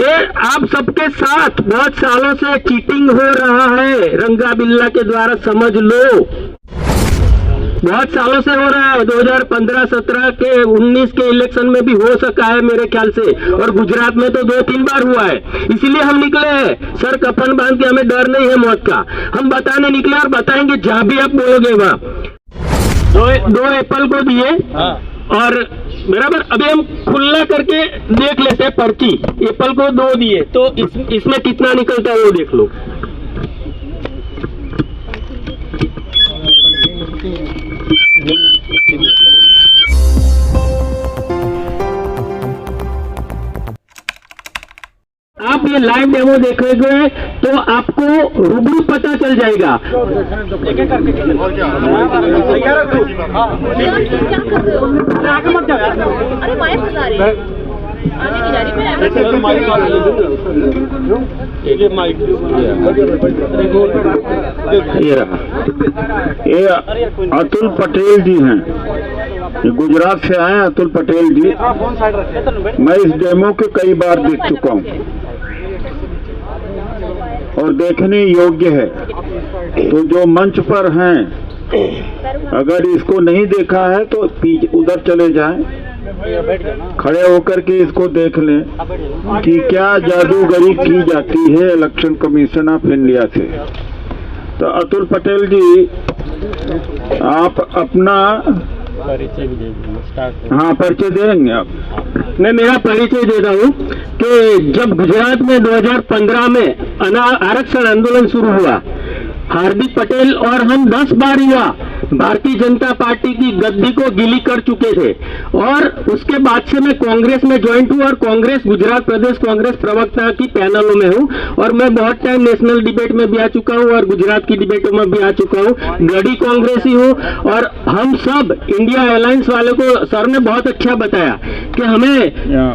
ये आप सबके साथ बहुत सालों से चीटिंग हो रहा है रंगा बिल्ला के द्वारा, समझ लो। बहुत सालों से हो रहा है। 2015, 17 के 19 के इलेक्शन में भी हो सका है मेरे ख्याल से, और गुजरात में तो 2-3 बार हुआ है। इसीलिए हम निकले हैं सर, कफन बांध के, हमें डर नहीं है मौत का। हम बताने निकले और बताएंगे जहां भी आप बोलोगे वहां। दो एप्पल को दिए और बराबर। अभी हम खुला करके देख लेते हैं पर्ची। एप्पल को 2 दिए तो इसमें कितना निकलता है वो देख लो। आप ये लाइव डेमो देखेंगे तो आपको रूबरू पता चल जाएगा। ये रहा, ये अतुल पटेल जी हैं, ये गुजरात से आए अतुल पटेल जी। मैं इस डेमो के कई बार देख चुका हूँ और देखने योग्य है। तो जो मंच पर हैं, अगर इसको नहीं देखा है तो उधर चले जाएं, खड़े होकर के इसको देख लें कि क्या जादूगरी की जाती है इलेक्शन कमीशन ऑफ इंडिया से। तो अतुल पटेल जी, आप अपना परिचय देंगे आप? मैं मेरा परिचय देता हूँ कि जब गुजरात में 2015 में आरक्षण आंदोलन शुरू हुआ, हार्दिक पटेल और हम 10 बार युवा भारतीय जनता पार्टी की गद्दी को गिली कर चुके थे, और उसके बाद से मैं कांग्रेस में ज्वाइन हुआ और कांग्रेस गुजरात प्रदेश कांग्रेस प्रवक्ता की पैनलों में हूँ। और मैं बहुत टाइम नेशनल डिबेट में भी आ चुका हूँ और गुजरात की डिबेटों में भी आ चुका हूँ। गढ़ी कांग्रेसी हूँ। और हम सब इंडिया अलायंस वाले को सर ने बहुत अच्छा बताया कि हमें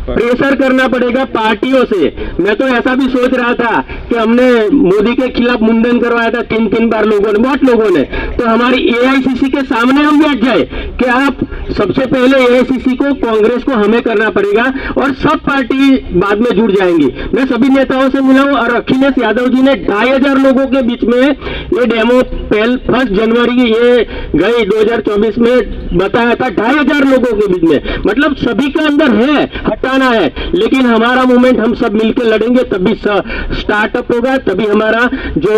प्रेशर करना पड़ेगा पार्टियों से। मैं तो ऐसा भी सोच रहा था कि हमने मोदी के खिलाफ मुंडन करवाया था 3 बार लोगों ने, बहुत लोगों ने। तो हमारी एआईसीसी के सामने हम बैठ जाए कि आप सबसे पहले एआईसीसी को, कांग्रेस को हमें करना पड़ेगा और सब पार्टी बाद में जुड़ जाएंगी। मैं सभी नेताओं से मिला हूं और अखिलेश यादव जी ने 2500 लोगों के बीच में ये डेमो 1 जनवरी ये गई 2024 में बताया था, 2500 लोगों के बीच में। मतलब सभी का अंदर है, हटाना है, लेकिन हमारा मूवमेंट हम सब मिलकर लड़ेंगे, तभी स्टार्टअप होगा, तभी हमारा जो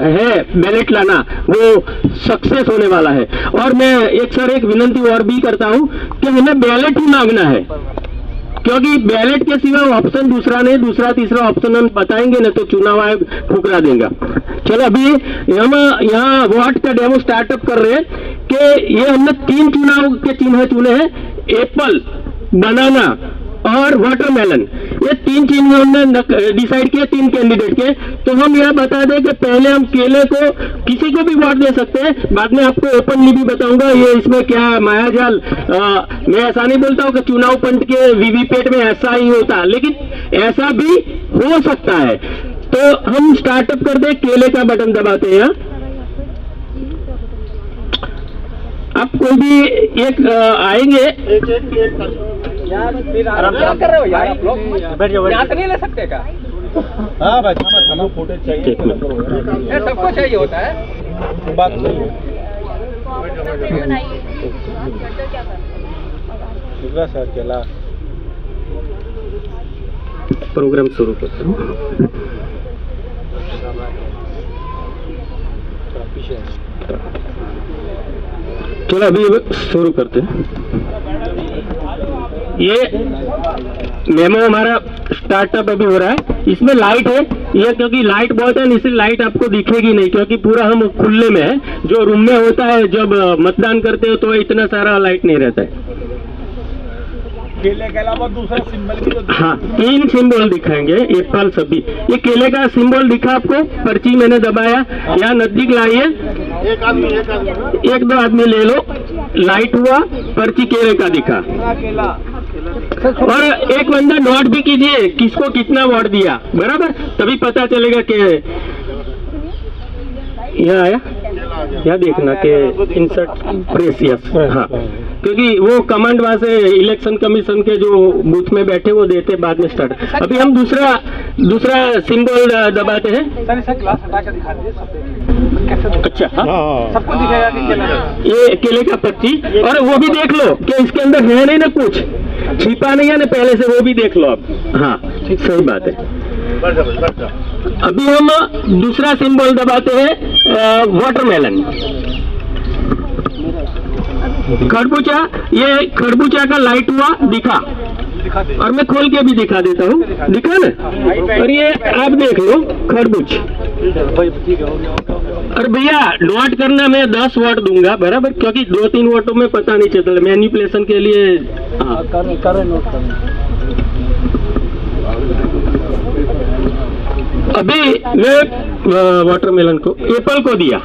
है बैलेट लाना वो सक्सेस होने वाला है। और मैं एक विनंती और भी करता हूं कि हमें बैलेट ही मांगना है, क्योंकि बैलेट के सिवा ऑप्शन दूसरा नहीं, दूसरा तीसरा ऑप्शन हम बताएंगे ना तो चुनाव आयोग ठुकरा देगा। चलो अभी हम यहाँ वोट का डेमो स्टार्टअप कर रहे हैं कि ये हमने 3 चुनाव के चिन्ह चुने हैं, एप्पल, बनाना और वाटरमेलन। ये 3 चिन्ह हमने डिसाइड किए 3 कैंडिडेट के। तो हम यह बता दें कि पहले हम केले को किसी को भी वोट दे सकते हैं, बाद में आपको ओपनली भी बताऊंगा ये इसमें क्या मायाजाल। मैं ऐसा नहीं बोलता हूँ कि चुनाव पंच के वीवीपैट में ऐसा ही होता, लेकिन ऐसा भी हो सकता है। तो हम स्टार्टअप कर दे, केले का बटन दबाते हैं। आप कोई भी एक आएंगे, क्या कर रहे हो यार आप लोग? यहाँ से नहीं ले सकते क्या? हाँ भाई, थाना फोटो चाहिए, सबको चाहिए होता है। बात सही है सर। चला प्रोग्राम शुरू करते हैं। चलो अभी शुरू करते हैं। ये मेमो हमारा स्टार्टअप अभी हो रहा है। इसमें लाइट है, ये क्योंकि लाइट बहुत है इसलिए लाइट आपको दिखेगी नहीं, क्योंकि पूरा हम खुले में है। जो रूम में होता है जब मतदान करते हो तो इतना सारा लाइट नहीं रहता है। केले के अलावा दूसरा सिंबल भी तो, हाँ 3 सिंबल दिखाएंगे, एप्पल सभी। ये केले का सिंबल दिखा आपको, पर्ची मैंने दबाया, यहाँ नजदीक लाइए, 1-2 आदमी ले लो, लाइट हुआ, पर्ची केले का दिखा। और एक बंदा नोट भी कीजिए किसको कितना वोट दिया, बराबर, तभी पता चलेगा कि यहाँ आया। यहाँ देखना कि इंसर्ट प्रेस, यस, हाँ क्योंकि वो कमांड वहाँ से इलेक्शन कमीशन के जो बूथ में बैठे वो देते बाद में स्टार्ट। अभी हम दूसरा सिंबल दबाते हैं। सर इसे ग्लास हटा के दिखा दीजिए सब कैसे अच्छा, हाँ, सबको दिखाया कि केला है। ये केले का पर्ची, और वो भी देख लो कि इसके अंदर है नहीं ना, कुछ छिपा नहीं है ना पहले से, वो भी देख लो आप। हाँ, सही बात है। अभी हम दूसरा सिंबल दबाते हैं, वाटरमेलन, खरबूजा। ये खरबूजा का लाइट हुआ दिखा, और मैं खोल के भी दिखा देता हूँ, दिखा ना। और ये आप देख लो खरबूज। और भैया डॉट करना मैं 10 वाट दूंगा बराबर, क्योंकि 2-3 वाटों में पता नहीं चलता, मैनिपुलेशन के लिए। हाँ, अभी मैं वाटरमेलन को, एप्पल को दिया।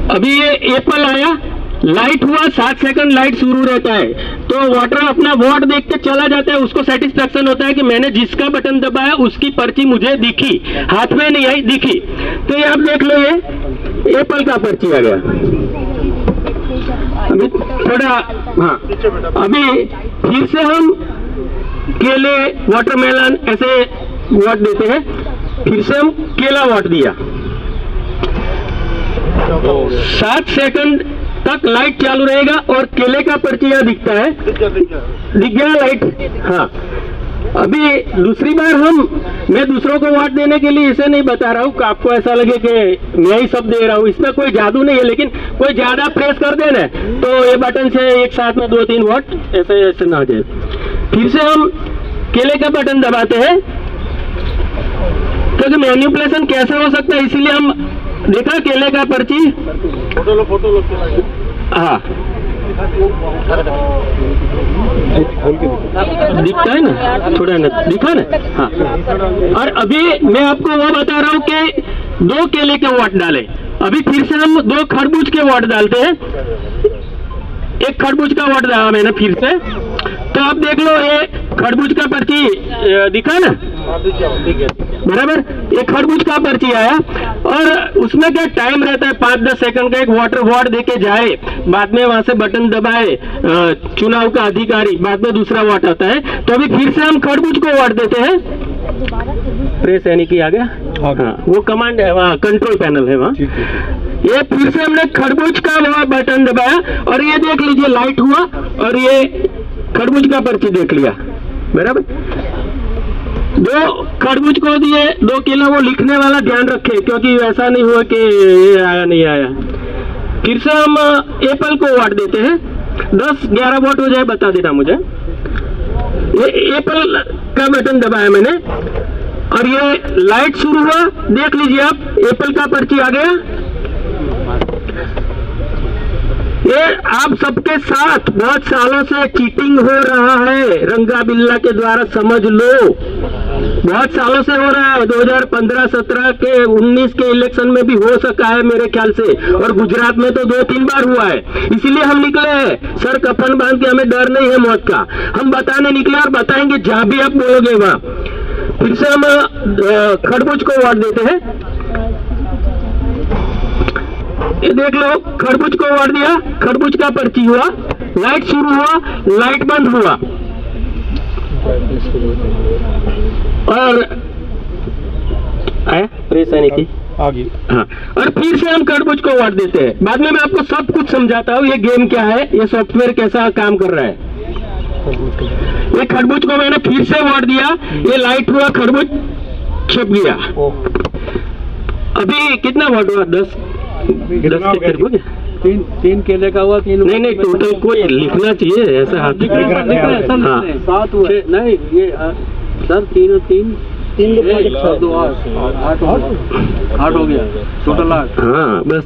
अभी ये एप्पल आया, लाइट हुआ, 7 सेकंड लाइट शुरू रहता है, तो वाटर अपना वॉट देख के चला जाता है, उसको सेटिस्फेक्शन होता है कि मैंने जिसका बटन दबाया उसकी पर्ची मुझे दिखी, हाथ में नहीं आई, दिखी। तो ये आप देख लो, ये एप्पल का पर्ची आ गया। अभी थोड़ा, हाँ, अभी फिर से हम केले, वाटरमेलन ऐसे वॉट देते हैं। फिर से हम केला वॉट दिया, 7 सेकंड तक लाइट चालू रहेगा, और केले का पर्ची यहाँ दिखता है, दिख गया लाइट। हाँ, अभी दूसरी बार मैं दूसरों को वोट देने के लिए इसे नहीं बता रहा हूँ कि आपको ऐसा लगे कि मैं ही सब दे रहा हूँ, इसमें कोई जादू नहीं है। लेकिन कोई ज्यादा प्रेस कर दे ना, तो ये बटन से एक साथ में 2-3 वोट ऐसे ना आ जाए। फिर से हम केले का बटन दबाते हैं, क्योंकि मैनिपुलेशन कैसे हो सकता है, इसीलिए हम देखा केले का पर्ची। फोटो लो। हाँ, दिखता है ना, थोड़ा ना दिखा ना। हाँ, और अभी मैं आपको वो बता रहा हूँ कि 2 केले के वोट डाले। अभी फिर से हम 2 खरबूज के वोट डालते हैं। एक खरबूज का वोट डाला मैंने फिर से, तो आप देख लो, ये खरबूज का पर्ची दिखा ना बराबर। एक खरबूज का पर्ची आया, और उसमें क्या टाइम रहता है 5-10 सेकंड का, एक वाटर वॉट देके जाए, बाद में वहां से बटन दबाए चुनाव का अधिकारी, बाद में दूसरा वॉट आता है। तो अभी फिर से हम खरबूज को वॉट देते हैं। प्रेस यानी कि आ गया, हाँ, वो कमांड है वहाँ, कंट्रोल पैनल है वहाँ। ये फिर से हमने खरबूज का वहाँ बटन दबाया, और ये देख लीजिए लाइट हुआ, और ये खरबूज का पर्ची देख लिया बराबर। 2 खरबूज को दिए, 2 केला। वो लिखने वाला ध्यान रखे, क्योंकि ऐसा नहीं हुआ कि ये आया नहीं आया। फिर से हम एप्पल को वोट देते हैं, 10-11 वोट हो जाए बता देना मुझे। ये एप्पल का बटन दबाया मैंने, और ये लाइट शुरू हुआ, देख लीजिए आप, एप्पल का पर्ची आ गया। ये आप सबके साथ बहुत सालों से चीटिंग हो रहा है रंगा बिल्ला के द्वारा, समझ लो, बहुत सालों से हो रहा है। 2015, 17 के, 19 के इलेक्शन में भी हो सका है मेरे ख्याल से, और गुजरात में तो 2-3 बार हुआ है। इसीलिए हम निकले हैं, सर कफन बांध के, हमें डर नहीं है मौत का, हम बताने निकले और बताएंगे जहां भी आप बोलोगे वहां। फिर से हम खरबूज को वोट देते हैं। ये देख लो, खरबूज को वोट दिया, खरबूज का पर्ची हुआ, लाइट शुरू हुआ, लाइट बंद हुआ, और प्रेस आने की आगे। हाँ, और फिर से हम खरबूज को वोट देते हैं। बाद में मैं आपको सब कुछ समझाता हूँ, ये गेम क्या है, ये सॉफ्टवेयर कैसा काम कर रहा है। ये खरबूज को मैंने फिर से वोट दिया, ये लाइट हुआ, खरबूज छप गया। अभी कितना वोट हुआ? 10 के करीब हो गया। 3 केले का हुआ, 3 नहीं, टोटल कोई लिखना चाहिए, ऐसा हाथ लिख रहे हैं। हाँ, 7 हुए नहीं, ये सर 3 2 8 हो गया, टोटल 8। हाँ, बस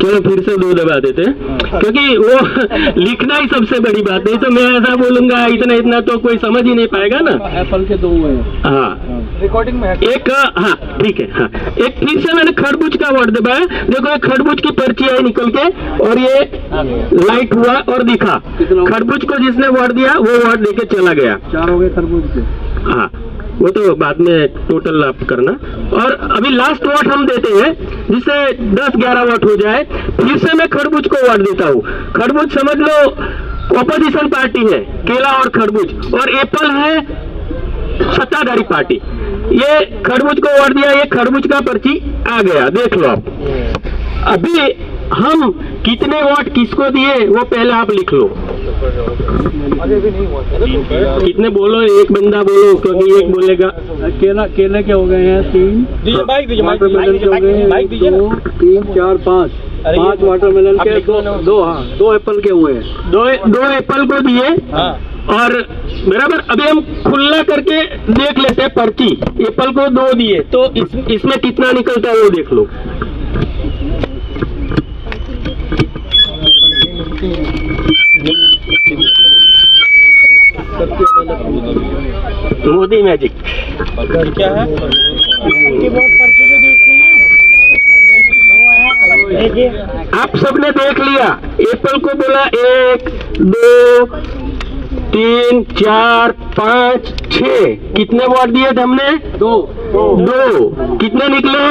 चलो फिर से 2 दबा देते हैं, क्योंकि वो लिखना ही सबसे बड़ी बात है। तो मैं ऐसा बोलूंगा इतना तो कोई समझ ही नहीं पाएगा ना। एप्पल के 2 हुए। हाँ, रिकॉर्डिंग में है। एक, हाँ ठीक है। हाँ, एक फिर से मैंने खरबूज का वोट दबाया, देखो खरबूज की पर्ची आई निकल के, और ये लाइट हुआ और दिखा। खरबूज को जिसने वोट दिया वो वोट देके चला गया। 4 हो गए खरबूज के। हाँ, वो तो बाद में टोटल आप करना। और अभी लास्ट वोट हम देते हैं जिससे 10-11 वोट हो जाए। फिर से मैं खरबूज को वोट देता हूँ। खरबूज समझ लो ऑपोजिशन पार्टी है, केला और खरबूज, और एप्पल है सत्ताधारी पार्टी। ये खरबूज को वोट दिया, ये खरबूज का पर्ची आ गया, देख लो आप। अभी हम कितने वोट किसको दिए वो पहले आप लिख लो। कितने बोलो, एक बंदा बोलो क्योंकि एक बोलेगा। केले के हो गए हैं 3, बाइक दीजिए, वाटरमेलन के हो गए हैं 1, 2, 3, 4, 5 वाटरमेलन के, 2 एप्पल के हुए हैं। दो एप्पल को दिए और बराबर। अभी हम खुला करके देख लेते हैं पर्ची। एप्पल को 2 दिए तो इसमें कितना निकलता है वो देख लो। मोदी मैजिक क्या है? आप सबने देख लिया। एप्पल को बोला 1, 2, 3, 4, 5, 6। कितने वोट दिए थे हमने? 2। कितने निकले?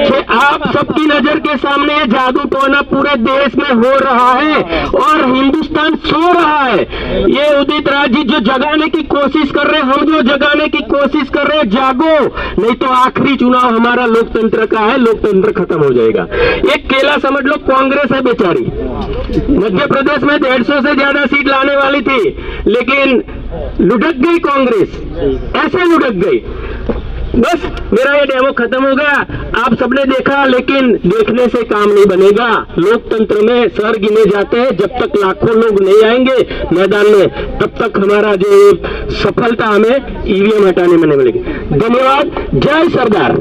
6। आप सबकी नजर के सामने ये जादू टोना पूरे देश में हो रहा है और हिंदुस्तान सो रहा है। ये उदित राज जी जो जगाने की कोशिश कर रहे हैं, हम जो जगाने की कोशिश कर रहे हैं, जागो, नहीं तो आखिरी चुनाव हमारा लोकतंत्र का है, लोकतंत्र खत्म हो जाएगा। एक केला समझ लो कांग्रेस है बेचारी, मध्य प्रदेश में 150 से ज्यादा सीट लाने वाली थी, लेकिन लुढ़क गई कांग्रेस, ऐसे लुढ़क गई। बस मेरा ये डेमो खत्म हो गया। आप सबने देखा, लेकिन देखने से काम नहीं बनेगा। लोकतंत्र में सर गिने जाते हैं। जब तक लाखों लोग नहीं आएंगे मैदान में, तब तक हमारा जो सफलता हमें ईवीएम हटाने में नहीं मिलेगी। धन्यवाद। जय सरदार।